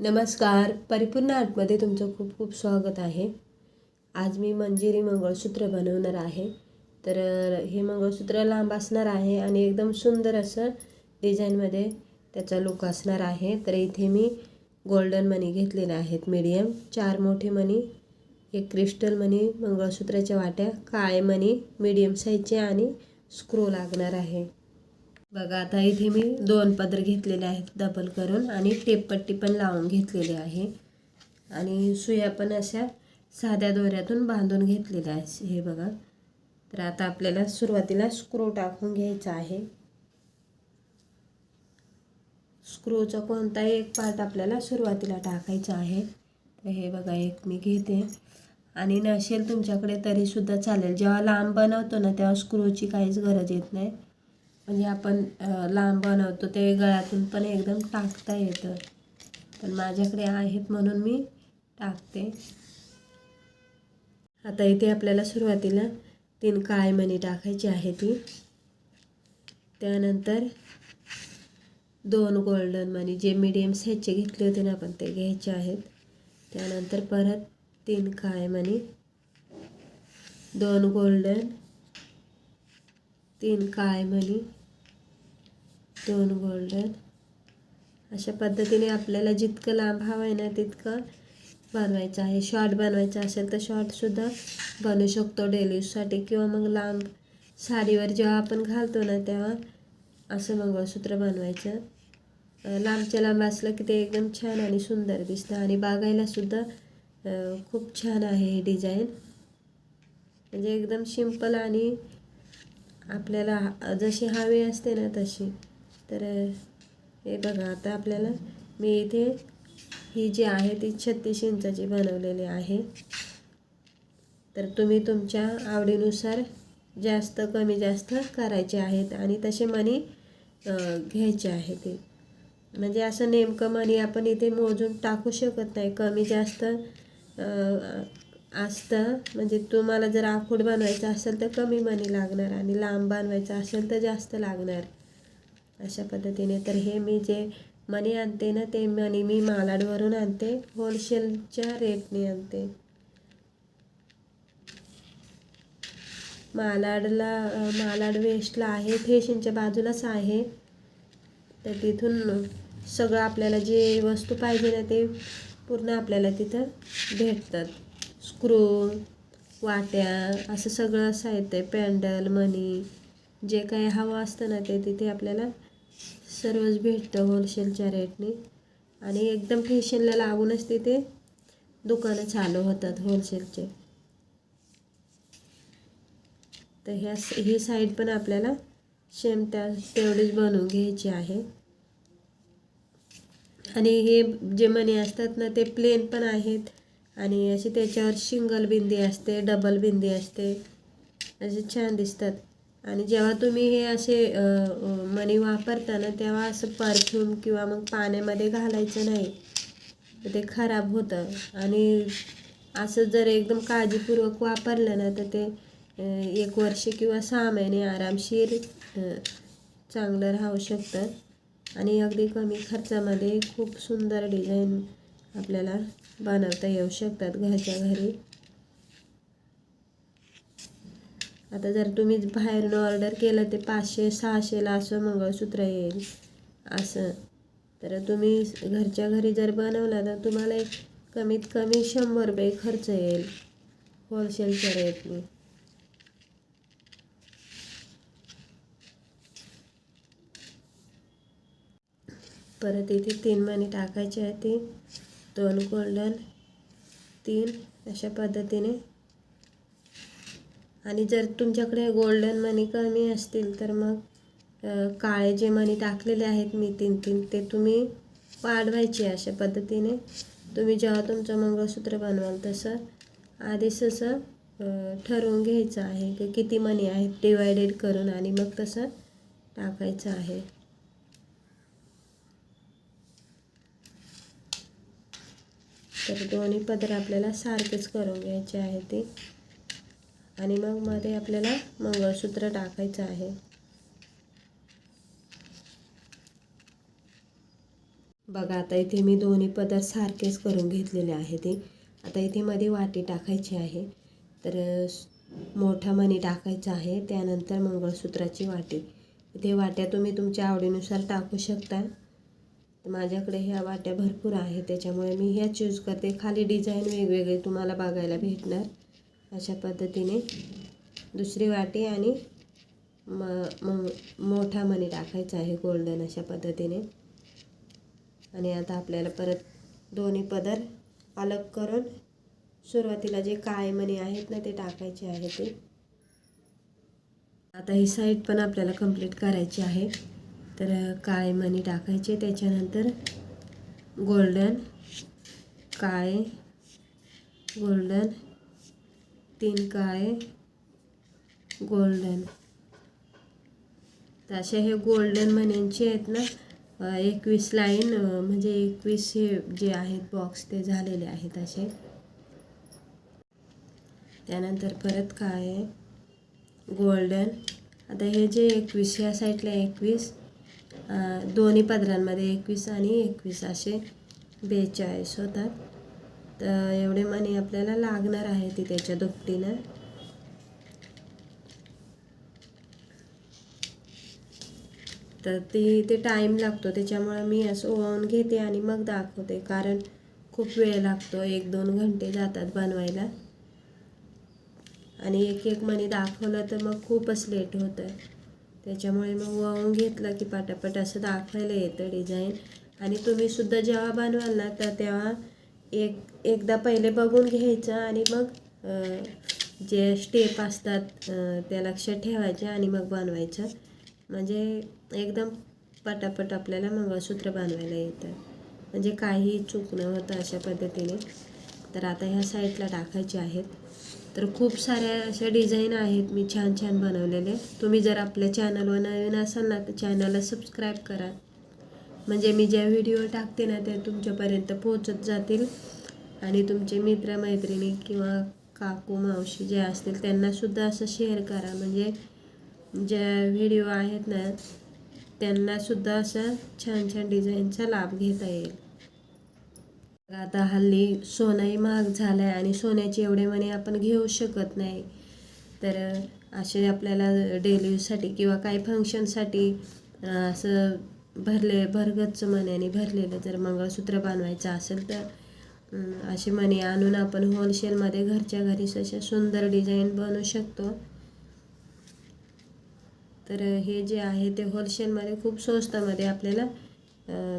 नमस्कार. परिपूर्ण आर्टमध्ये तुमचं खूप खूप स्वागत आहे. आज मी मंजिरी मंगळसूत्र बनवणार आहे. तर हे मंगळसूत्र लांब असणार आहे आणि एकदम सुंदर असं डिझाईनमध्ये त्याचा लुक असणार आहे. तर इथे मी गोल्डन मणी घेतलेले आहेत मीडियम, 4 मोठे मणी, एक क्रिस्टल मणी, मंगळसूत्राच्या वाट्या, काळे मणी मीडियम साईजचे आणि स्क्रू लागणार आहे. बघा आता इथे मी 2 पदर घेतलेले आहेत डबल करून आणि टेपपट्टी पण लावून घेतलेली आहे आणि सुया पण अशा साध्या दोऱ्यातून बांधून घेतलेल्या आहे. हे बघा. तर आता आपल्याला सुरुवातीला स्क्रू टाकून घ्यायचा आहे. स्क्रूचा कोणताही एक पार्ट आपल्याला सुरुवातीला टाकायचा आहे. तर हे बघा एक मी घेते आणि नसेल तुमच्याकडे तरीसुद्धा चालेल. जेव्हा लांब बनवतो ना तेव्हा स्क्रूची काहीच गरज येत नाही. म्हणजे आपण लांब बनवतो ते गळ्यातून पण एकदम टाकता येतं, पण माझ्याकडे आहेत म्हणून मी टाकते. आता इथे आपल्याला सुरुवातीला 3 काळे मणी टाकायची आहे ती, त्यानंतर 2 गोल्डन मणी जे मीडियम साईजचे घेतले होते ना आपण ते घ्यायचे आहेत. त्यानंतर परत 3 काळे मणी, 2 गोल्डन, 3 काळे मणी, 2 गोल्डन. अशा पद्धतीने आपल्याला जितकं लांब हवं आहे ना तितकं बनवायचं आहे. शॉर्ट बनवायचं असेल तर शॉर्टसुद्धा बनवू शकतो डेली यूजसाठी, किंवा मग लांब साडीवर जेव्हा आपण घालतो ना तेव्हा असं मंगळसूत्र बनवायचं. लांबच्या लांब असलं की ते एकदम छान आणि सुंदर दिसतं आणि बघायलासुद्धा खूप छान आहे हे डिझाईन. म्हणजे एकदम सिंपल आणि आपल्याला जशी हवी असते ना तशी. तर हे बघा आता आपल्याला मी इथे ही जी आहे ती 36 इंचाची बनवलेली आहे. तर तुम्ही तुमच्या आवडीनुसार जास्त कमी जास्त करायचे आहेत आणि तसे मणी घ्यायचे आहे. ते म्हणजे असं नेमकं मणी आपण इथे मोजून टाकू शकत नाही, कमी जास्त असतं. म्हणजे तुम्हाला जर आखूड बनवायचं असेल तर कमी मणी लागणार आणि लांब बनवायचं असेल तर जास्त लागणार, अशा पद्धतीने. तर हे मी जे मणी आणते ना ते मणी मी मालाडवरून आणते, होलसेलच्या रेटने आणते. मालाड वेस्टला आहे, फेशींच्या बाजूलाच आहे. तर तिथून सगळं आपल्याला जे वस्तू पाहिजे ना ते पूर्ण आपल्याला तिथं भेटतात. स्क्रू, वाट्या, असं सगळं साहित्य, पॅन्डल, मणी, जे काही हवं असतं ना ते तिथे आपल्याला सर्वच भेटतं होलसेलच्या रेटने. आणि एकदम फेशनला लागूनच तिथे दुकानं चालू होतात होलसेलचे. तर ही साईड पण आपल्याला सेम तेवढीच बनवून घ्यायची आहे. आणि हे जे मणी असतात ना ते प्लेन पण आहेत आणि असे त्याच्यावर सिंगल बिंदी असते, डबल बिंदी असते, असे छान दिसतात. आणि जेव्हा तुम्ही हे असे मणी वापरता ना तेव्हा असं परफ्यूम किंवा मग पाण्यामध्ये घालायचं नाही, तर ते खराब होतं. आणि असं जर एकदम काळजीपूर्वक वापरलं ना तर ते 1 वर्ष किंवा 6 महिने आरामशीर चांगलं राहू शकतं. आणि अगदी कमी खर्चामध्ये खूप सुंदर डिझाईन आपल्याला बनवता येऊ शकतात घरच्या घरी. आता जर तुम्ही बाहेरून ऑर्डर केलं ते 500-600ला असं मंगळसूत्र येईल असं, तर तुम्ही घरच्या घरी जर बनवलं तर तुम्हाला एक कमीत कमी 100 रुपये खर्च येईल होलसेलच्या रेटने. परत इथे 3 मणी टाकायचे आहे, ते 2 गोल्डन, 3 अशा पद्धतीने. आणि जर तुमच्याकडे गोल्डन मणी कमी असतील तर मग काळे जे मणी टाकलेले आहेत मी 3 ते तुम्ही वाढवायचे अशा पद्धतीने. तुम्ही जेव्हा तुमचं मंगळसूत्र बनवाल तसं आधीच असं ठरवून घ्यायचं आहे की किती मणी आहेत डिवायडेड करून, आणि मग तसं टाकायचं आहे. तर दोन्ही पदर आपल्याला सारखेच करून घ्यायचे आहे ते. आणि मग मध्ये आपल्याला मंगळसूत्र टाकायचं आहे. बघा आता इथे मी दोन्ही पदर सारखेच करून घेतलेले आहे ते. आता इथे मध्ये वाटी टाकायची आहे. तर मोठा मणी टाकायचा आहे, त्यानंतर मंगळसूत्राची वाटी. इथे वाट्या तुम्ही तुमच्या आवडीनुसार टाकू शकता. तर माझ्याकडे ह्या वाट्या भरपूर आहेत, त्याच्यामुळे मी ह्या चूज करते. खाली डिझाईन वेगवेगळे तुम्हाला बघायला भेटणार. अशा पद्धतीने दुसरी वाटी आणि मोठा मणी टाकायचा आहे गोल्डन अशा पद्धतीने. आणि आता आपल्याला परत दोन्ही पदर अलग करून सुरुवातीला जे काळे मणी आहेत ना ते टाकायचे आहे ते. आता ही साईड पण आपल्याला कंप्लीट करायची आहे. तर काळे मणी टाकायचे, त्याच्यानंतर गोल्डन, काळे, गोल्डन, 3 काळे, गोल्डन. तर असे हे गोल्डन मण्यांचे आहेत ना 21 लाईन, म्हणजे 21 हे जे आहेत बॉक्स ते झालेले आहेत असे. त्यानंतर परत काळे, गोल्डन. आता हे जे 21 या साईडला 21, दोन्ही पदरांमध्ये 21 आणि 21 असे 42 होतात. तर एवढे मणी आपल्याला लागणार आहे ती त्याच्या दुपटीनं. तर ते टाईम लागतो, त्याच्यामुळे मी असं ओवाळून घेते आणि मग दाखवते, कारण खूप वेळ लागतो. 1-2 घंटे जातात बनवायला. आणि एक एक मणी दाखवलं तर मग खूपच लेट होतं. त्याच्यामुळे मग ओवाळून घेतलं की पटापट असं दाखवायला येतं डिझाईन. आणि तुम्हीसुद्धा जेव्हा बनवाल ना तर तेव्हा एकदा पहिले बघून घ्यायचं आणि मग जे स्टेप असतात त्या लक्षात ठेवायचे आणि मग बनवायचं. म्हणजे एकदम पटापट आपल्याला मंगळसूत्र बनवायला येतं, म्हणजे काही चूक न होतं अशा पद्धतीने. तर आता ह्या साईडला टाकायचे आहेत. तर खूप साऱ्या अशा डिझाईन आहेत मी छान छान बनवलेले. तुम्ही जर आपल्या चॅनलवर नवीन असाल ना तर चॅनलला सबस्क्राईब करा, म्हणजे मी ज्या व्हिडिओ टाकते ना ते तुमच्यापर्यंत पोहोचत जातील. आणि तुमचे मित्रमैत्रिणी किंवा काकू मावशी जे असतील त्यांनासुद्धा असं शेअर करा, म्हणजे ज्या व्हिडिओ आहेत ना त्यांनासुद्धा असं छान छान डिझाईनचा लाभ घेता येईल. आता हल्ली सोनंही महाग झालं आहे आणि सोन्याचे एवढे मणी आपण घेऊ शकत नाही. तर असे आपल्याला डेली यूजसाठी किंवा काही फंक्शनसाठी असं भरगच्च मण्याने भरलेलं जर मंगळसूत्र बनवायचं असेल तर असे मणी आणून आपण होलसेलमध्ये घरच्या घरीच अशा सुंदर डिझाईन बनवू शकतो. तर हे जे आहे ते होलसेलमध्ये खूप स्वस्तामध्ये आपल्याला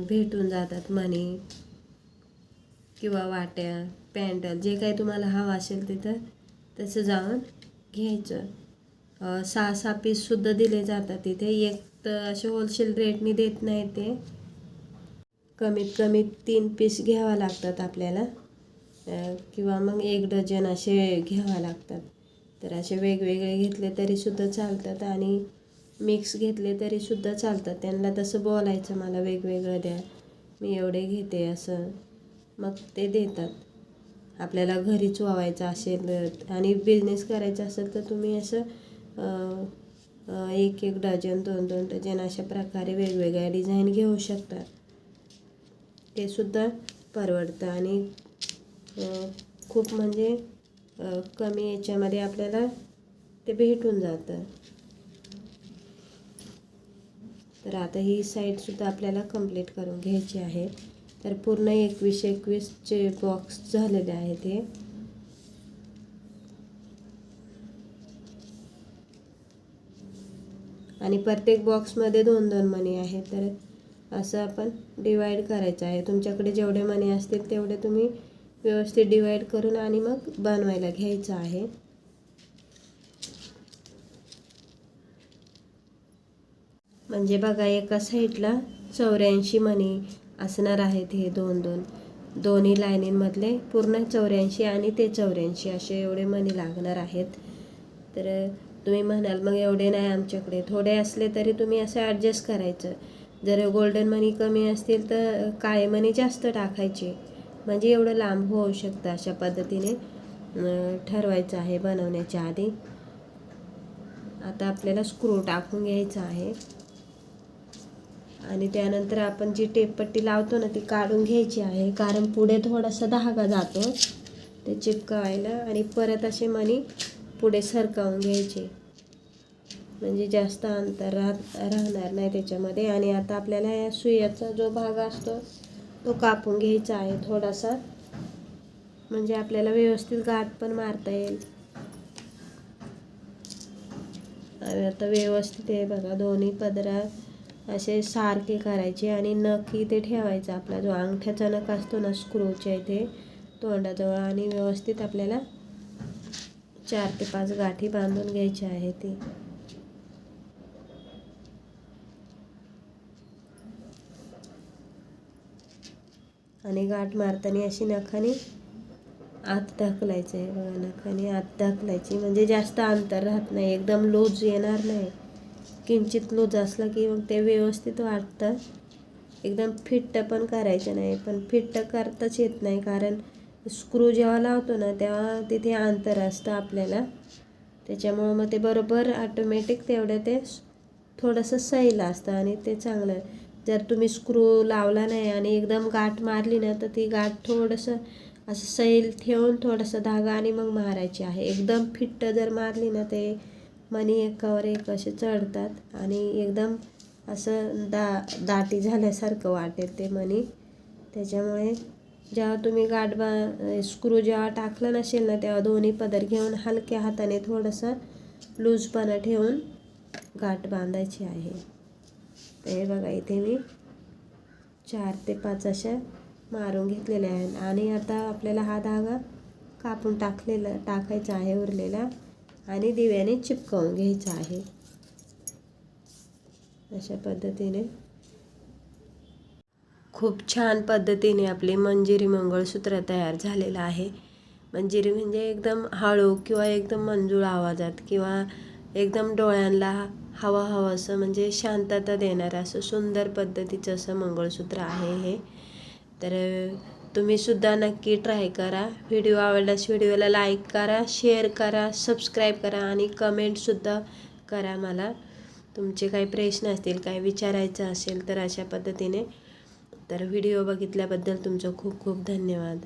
भेटून जातात मणी किंवा वाट्या, पॅन्डल, जे काही तुम्हाला हवं असेल तिथं तसं जाऊन घ्यायचं. 6-6 पीससुद्धा दिले जातात तिथे. एक तर असे होलसेल रेटनी देत नाही ते, कमीत कमी 3 पीस घ्यावा लागतात आपल्याला, किंवा मग 1 डझन असे घ्यावा लागतात. तर असे वेगवेगळे घेतले तरीसुद्धा चालतात आणि मिक्स घेतले तरीसुद्धा चालतात. त्यांना तसं बोलायचं मला वेगवेगळं द्या, मी एवढे घेते असं, मग ते देतात. आपल्याला घरीच वावायचं असेल आणि बिझनेस करायचा असेल तर तुम्ही असं 1-1 डझन 2-2 डझन अशा प्रकारे वेगवेगळ्या डिझाईन घेऊ शकता. ते सुद्धा परवडतं आणि खूप म्हणजे कमी याच्यामध्ये आपल्याला ते भेटून जातं. तर आता ही साईडसुद्धा आपल्याला कंप्लीट करून घ्यायची आहे. तर पूर्ण 21-21चे बॉक्स झालेले आहेत हे. आणि प्रत्येक बॉक्समध्ये 2-2 मणी आहेत. तर असं आपण डिवाईड करायचं आहे. तुमच्याकडे जेवढे मणी असतील तेवढे तुम्ही व्यवस्थित डिवाईड करून आणि मग बनवायला घ्यायचं आहे. म्हणजे बघा एका साईडला 84 मणी असणार आहेत हे 2-2. दोन्ही लाईनींमधले पूर्ण 84 आणि ते 84 असे एवढे मणी लागणार आहेत. तर तुम्ही म्हणाल मग एवढे नाही आमच्याकडे, थोडे असले तरी तुम्ही असं ॲडजस्ट करायचं. जर गोल्डन मणी कमी असतील तर काळे मणी जास्त टाकायचे, म्हणजे एवढं लांब होऊ शकतं. अशा पद्धतीने ठरवायचं आहे बनवण्याच्या आधी. आता आपल्याला स्क्रू टाकून घ्यायचा आहे आणि त्यानंतर आपण जी टेपपट्टी लावतो ना ती काढून घ्यायची आहे, कारण पुढे थोडासा धागा जातो ते चिपकावायला. आणि परत असे मणी पुढे सरकावून घ्यायचे, म्हणजे जास्त अंतर राहणार नाही त्याच्यामध्ये. आणि आता आपल्याला या सुईचा जो भाग असतो तो कापून घ्यायचा आहे थोडासा, म्हणजे आपल्याला व्यवस्थित गाठ पण मारता येईल. आणि आता व्यवस्थित आहे बघा, दोन्ही पदरा असे सारखे करायचे आणि नख इथे ठेवायचा, आपला जो अंगठ्याचा नख असतो ना स्क्रूच्या इथे तोंडाजवळ, आणि व्यवस्थित आपल्याला 4 ते 5 गाठी बांधून घ्यायची आहे ती. आणि गाठ मारताना अशी नखाने आत ढकलायचं आहे बघा, नखाने आत ढकलायची, म्हणजे जास्त अंतर राहत नाही, एकदम लूज येणार नाही. किंचित लूज असलं की मग ते व्यवस्थित वाटतं. एकदम फिट्ट पण करायचं नाही, पण फिट्ट करताच येत नाही, कारण स्क्रू जेव्हा लावतो ना तेव्हा तिथे अंतर असतं आपल्याला, त्याच्यामुळं मग ते बरोबर ऑटोमॅटिक तेवढं ते थोडंसं सैल असतं आणि ते चांगलं. जर तुम्ही स्क्रू लावला नाही आणि एकदम गाठ मारली ना तर ती गाठ थोडंसं असं सैल ठेवून थोडासा धागा आणि मग मारायची आहे. एकदम फिट्ट जर मारली ना ते मणी एकावर एक असे चढतात आणि एकदम असं दाटी झाल्यासारखं वाटेल ते मणी. त्याच्यामुळे जेव्हा तुम्ही स्क्रू जेव्हा टाकलं नसेल ना तेव्हा दोन्ही पदर घेऊन हलक्या हाताने थोडंसं लूजपणा ठेवून गाठ बांधायची आहे. तर हे बघा, इथे मी 4 ते 5 अशा मारून घेतलेल्या आहेत. आणि आता आपल्याला हा धागा कापून टाकायचा आहे उरलेला, आणि दिव्याने चिपकवून घ्यायचा आहे. अशा पद्धतीने खूप छान पद्धतीने आपले मंजिरी मंगळसूत्र तयार झालेलं आहे. मंजिरी म्हणजे एकदम हळू किंवा एकदम मंजूळ आवाजात किंवा एकदम डोळ्यांना हवं असं, म्हणजे शांतता देणारं असं सुंदर पद्धतीचं असं मंगळसूत्र आहे हे. तर तुम्ही सुद्धा नक्की ट्राय करा. व्हिडिओ आवडल्यास व्हिडिओला लाईक करा, शेअर करा, सबस्क्राईब करा आणि कमेंटसुद्धा करा मला. तुमचे काही प्रश्न असतील, काही विचारायचं असेल तर अशा पद्धतीने. तर व्हिडिओ बघितल्याबद्दल तुमचं खूप खूप धन्यवाद.